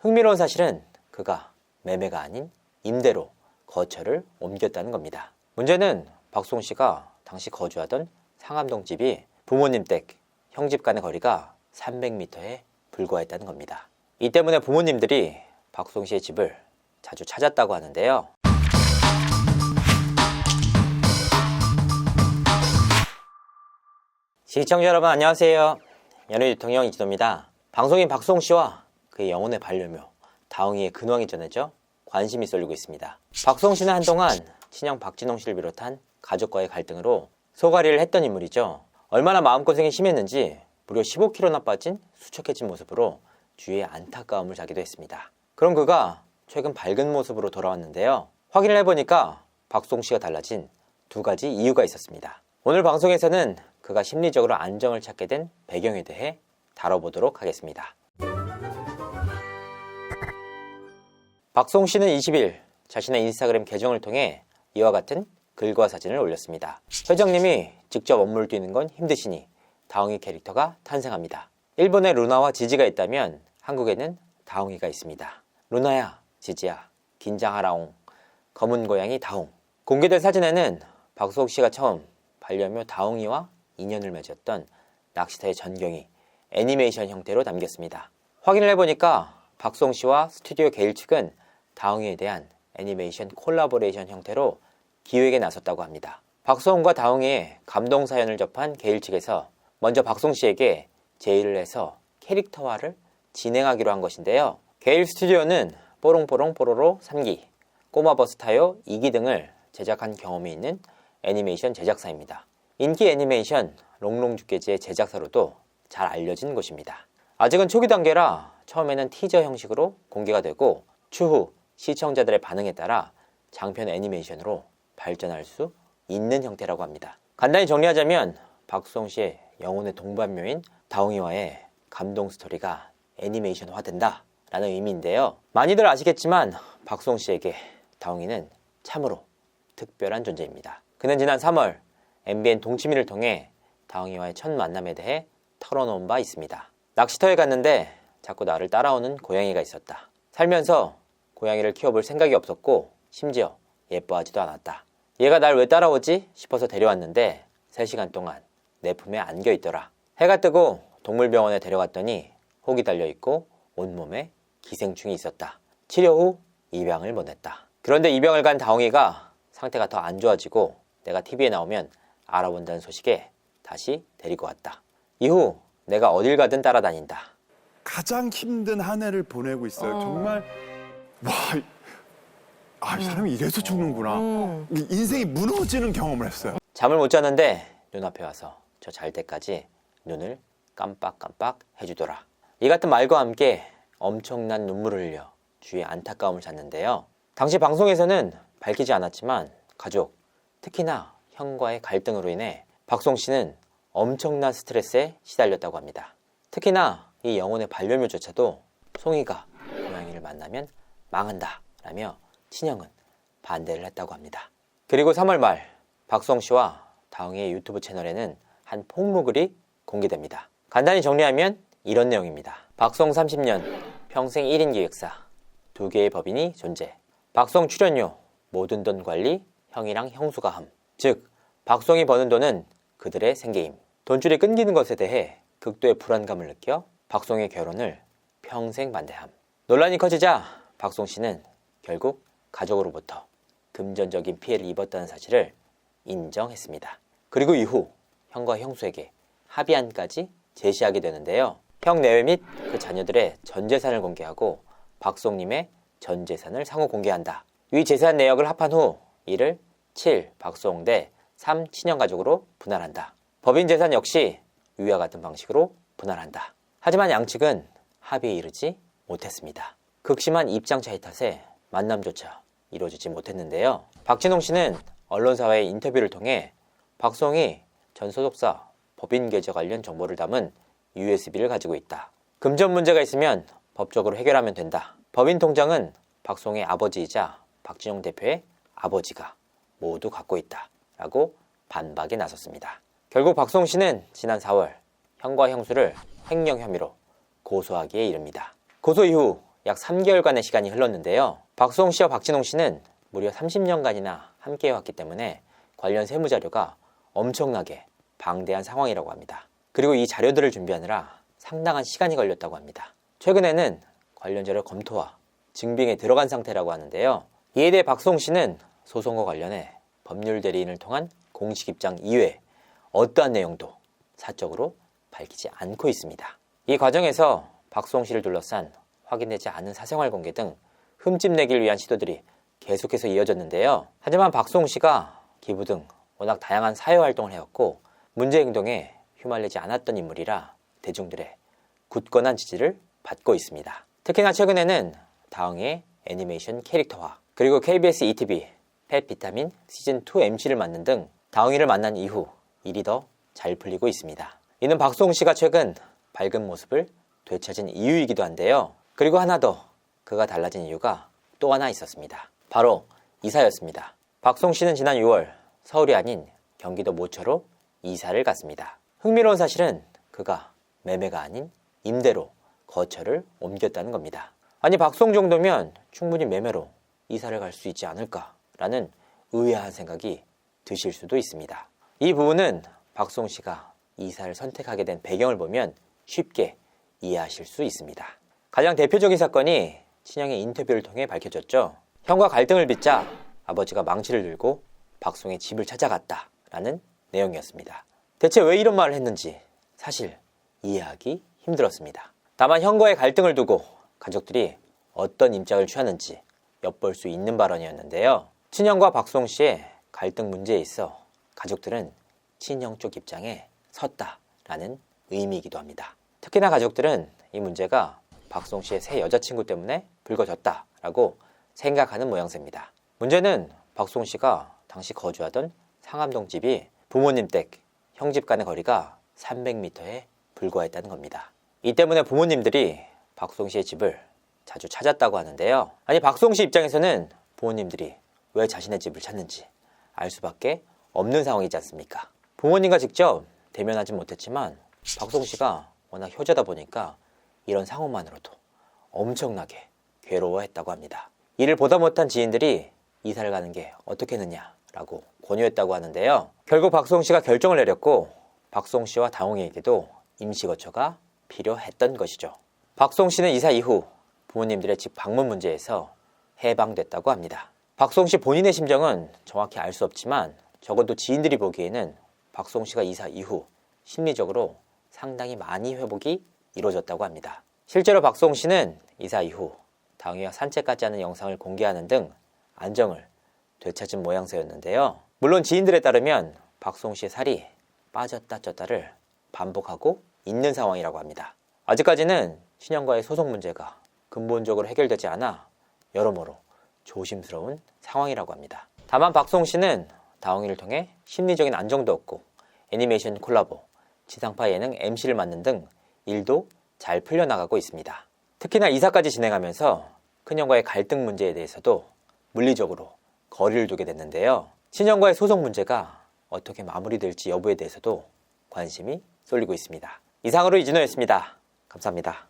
흥미로운 사실은 그가 매매가 아닌 임대로 거처를 옮겼다는 겁니다. 문제는 박송 씨가 당시 거주하던 상암동 집이 부모님 댁, 형 집 간의 거리가 300m에 불과했다는 겁니다. 이 때문에 부모님들이 박송 씨의 집을 자주 찾았다고 하는데요. 시청자 여러분 안녕하세요. 연예 유통형 이진호입니다. 방송인 박송 씨와 그의 영혼의 반려묘 다홍이의 근황이 전해져 관심이 쏠리고 있습니다. 박송 씨는 한동안 친형 박진홍 씨를 비롯한 가족과의 갈등으로 소가리를 했던 인물이죠. 얼마나 마음고생이 심했는지 무려 15kg나 빠진 수척해진 모습으로 주위에 안타까움을 자기도 했습니다. 그럼 그가 최근 밝은 모습으로 돌아왔는데요. 확인을 해보니까 박송 씨가 달라진 두 가지 이유가 있었습니다. 오늘 방송에서는 그가 심리적으로 안정을 찾게 된 배경에 대해 다뤄보도록 하겠습니다. 박송 씨는 20일 자신의 인스타그램 계정을 통해 이와 같은 글과 사진을 올렸습니다. 회장님이 직접 업무를 뛰는 건 힘드시니 다홍이 캐릭터가 탄생합니다. 일본에 루나와 지지가 있다면 한국에는 다홍이가 있습니다. 루나야, 지지야, 긴장하라옹. 검은 고양이 다홍. 공개된 사진에는 박송 씨가 처음 반려묘 다홍이와 인연을 맺었던 낚시터의 전경이 애니메이션 형태로 남겼습니다. 확인을 해보니까 박송 씨와 스튜디오 게일 측은 다홍이에 대한 애니메이션 콜라보레이션 형태로 기획에 나섰다고 합니다. 박송과 다홍이의 감동 사연을 접한 게일 측에서 먼저 박송 씨에게 제의를 해서 캐릭터화를 진행하기로 한 것인데요. 게일 스튜디오는 뽀롱뽀롱 뽀로로 3기, 꼬마버스 타요 2기 등을 제작한 경험이 있는 애니메이션 제작사입니다. 인기 애니메이션 롱롱죽게지의 제작사로도 잘 알려진 곳입니다. 아직은 초기 단계라 처음에는 티저 형식으로 공개가 되고 추후 시청자들의 반응에 따라 장편 애니메이션으로 발전할 수 있는 형태라고 합니다. 간단히 정리하자면 박송 씨의 영혼의 동반묘인 다홍이와의 감동 스토리가 애니메이션화 된다 라는 의미인데요. 많이들 아시겠지만 박송 씨에게 다홍이는 참으로 특별한 존재입니다. 그는 지난 3월 MBN 동치미를 통해 다홍이와의 첫 만남에 대해 털어놓은 바 있습니다. 낚시터에 갔는데 자꾸 나를 따라오는 고양이가 있었다. 살면서 고양이를 키워볼 생각이 없었고 심지어 예뻐하지도 않았다. 얘가 날 왜 따라오지 싶어서 데려왔는데 3시간 동안 내 품에 안겨있더라. 해가 뜨고 동물병원에 데려갔더니 혹이 달려있고 온몸에 기생충이 있었다. 치료 후 입양을 보냈다. 그런데 입양을 간 다홍이가 상태가 더 안 좋아지고 내가 TV에 나오면 알아본다는 소식에 다시 데리고 왔다. 이후 내가 어딜 가든 따라다닌다. 가장 힘든 한 해를 보내고 있어요. 정말 이 사람이 이래서 죽는구나. 인생이 무너지는 경험을 했어요. 잠을 못 잤는데 눈앞에 와서 저 잘 때까지 눈을 깜빡깜빡 해주더라. 이 같은 말과 함께 엄청난 눈물을 흘려 주위에 안타까움을 잤는데요. 당시 방송에서는 밝히지 않았지만 가족, 특히나 형과의 갈등으로 인해 박송 씨는 엄청난 스트레스에 시달렸다고 합니다. 특히나 이 영혼의 반려묘조차도 송이가 고양이를 만나면 망한다 라며 친형은 반대를 했다고 합니다. 그리고 3월 말 박송 씨와 다홍이의 유튜브 채널에는 한 폭로글이 공개됩니다. 간단히 정리하면 이런 내용입니다. 박송 30년 평생 1인 기획사 2개의 법인이 존재. 박송 출연료 모든 돈 관리 형이랑 형수가 함. 즉 박송이 버는 돈은 그들의 생계임. 돈줄이 끊기는 것에 대해 극도의 불안감을 느껴 박송의 결혼을 평생 반대함. 논란이 커지자 박송 씨는 결국 가족으로부터 금전적인 피해를 입었다는 사실을 인정했습니다. 그리고 이후 형과 형수에게 합의안까지 제시하게 되는데요. 형 내외 및 그 자녀들의 전 재산을 공개하고 박송님의 전 재산을 상호 공개한다. 위 재산 내역을 합한 후 이를 7 박송 대 3 친형가족으로 분할한다. 법인 재산 역시 위와 같은 방식으로 분할한다. 하지만 양측은 합의에 이르지 못했습니다. 극심한 입장 차이 탓에 만남조차 이루어지지 못했는데요. 박진홍 씨는 언론사와의 인터뷰를 통해 박송이 전 소속사 법인 계좌 관련 정보를 담은 USB를 가지고 있다. 금전 문제가 있으면 법적으로 해결하면 된다. 법인 통장은 박송의 아버지이자 박진홍 대표의 아버지가 모두 갖고 있다. 라고 반박에 나섰습니다. 결국 박송 씨는 지난 4월 형과 형수를 횡령 혐의로 고소하기에 이릅니다. 고소 이후 약 3개월간의 시간이 흘렀는데요. 박수홍 씨와 박진홍 씨는 무려 30년간이나 함께 해왔기 때문에 관련 세무자료가 엄청나게 방대한 상황이라고 합니다. 그리고 이 자료들을 준비하느라 상당한 시간이 걸렸다고 합니다. 최근에는 관련 자료 검토와 증빙에 들어간 상태라고 하는데요. 이에 대해 박수홍 씨는 소송과 관련해 법률 대리인을 통한 공식 입장 이외에 어떠한 내용도 사적으로 밝히지 않고 있습니다. 이 과정에서 박수홍 씨를 둘러싼 확인되지 않은 사생활 공개 등 흠집 내기를 위한 시도들이 계속해서 이어졌는데요. 하지만 박수홍 씨가 기부 등 워낙 다양한 사회활동을 해왔고 문제 행동에 휘말리지 않았던 인물이라 대중들의 굳건한 지지를 받고 있습니다. 특히나 최근에는 다흥이의 애니메이션 캐릭터화, 그리고 KBS ETV 펫 비타민 시즌2 MC를 맡는 등 다흥이를 만난 이후 일이 더 잘 풀리고 있습니다. 이는 박수홍 씨가 최근 밝은 모습을 되찾은 이유이기도 한데요. 그리고 하나 더 그가 달라진 이유가 또 하나 있었습니다. 바로 이사였습니다. 박수홍 씨는 지난 6월 서울이 아닌 경기도 모처로 이사를 갔습니다. 흥미로운 사실은 그가 매매가 아닌 임대로 거처를 옮겼다는 겁니다. 아니 박수홍 정도면 충분히 매매로 이사를 갈 수 있지 않을까라는 의아한 생각이 드실 수도 있습니다. 이 부분은 박수홍 씨가 이사를 선택하게 된 배경을 보면 쉽게 이해하실 수 있습니다. 가장 대표적인 사건이 친형의 인터뷰를 통해 밝혀졌죠. 형과 갈등을 빚자 아버지가 망치를 들고 박수홍의 집을 찾아갔다라는 내용이었습니다. 대체 왜 이런 말을 했는지 사실 이해하기 힘들었습니다. 다만 형과의 갈등을 두고 가족들이 어떤 임장을 취하는지 엿볼 수 있는 발언이었는데요. 친형과 박수홍 씨의 갈등 문제에 있어 가족들은 친형 쪽 입장에 섰다라는 의미이기도 합니다. 특히나 가족들은 이 문제가 박수홍 씨의 새 여자친구 때문에 불거졌다라고 생각하는 모양새입니다. 문제는 박수홍 씨가 당시 거주하던 상암동 집이 부모님 댁, 형 집 간의 거리가 300m에 불과했다는 겁니다. 이 때문에 부모님들이 박수홍 씨의 집을 자주 찾았다고 하는데요. 아니 박수홍 씨 입장에서는 부모님들이 왜 자신의 집을 찾는지 알 수밖에 없는 상황이지 않습니까? 부모님과 직접 대면하지 못했지만 박수홍 씨가 워낙 효자다 보니까 이런 상황만으로도 엄청나게 괴로워했다고 합니다. 이를 보다 못한 지인들이 이사를 가는 게 어떻겠느냐라고 권유했다고 하는데요. 결국 박수홍 씨가 결정을 내렸고 박수홍 씨와 다홍이에게도 임시거처가 필요했던 것이죠. 박수홍 씨는 이사 이후 부모님들의 집 방문 문제에서 해방됐다고 합니다. 박수홍 씨 본인의 심정은 정확히 알 수 없지만 적어도 지인들이 보기에는 박수홍 씨가 이사 이후 심리적으로 상당히 많이 회복이 이루어졌다고 합니다. 실제로 박수홍 씨는 이사 이후 다흥이와 산책까지 하는 영상을 공개하는 등 안정을 되찾은 모양새였는데요. 물론 지인들에 따르면 박수홍 씨의 살이 빠졌다 쪘다를 반복하고 있는 상황이라고 합니다. 아직까지는 친형과의 소송 문제가 근본적으로 해결되지 않아 여러모로 조심스러운 상황이라고 합니다. 다만 박수홍 씨는 다홍이를 통해 심리적인 안정도 얻고 애니메이션 콜라보, 지상파 예능 MC를 맡는 등 일도 잘 풀려나가고 있습니다. 특히나 이사까지 진행하면서 큰형과의 갈등 문제에 대해서도 물리적으로 거리를 두게 됐는데요. 친형과의 소송 문제가 어떻게 마무리될지 여부에 대해서도 관심이 쏠리고 있습니다. 이상으로 이진호였습니다. 감사합니다.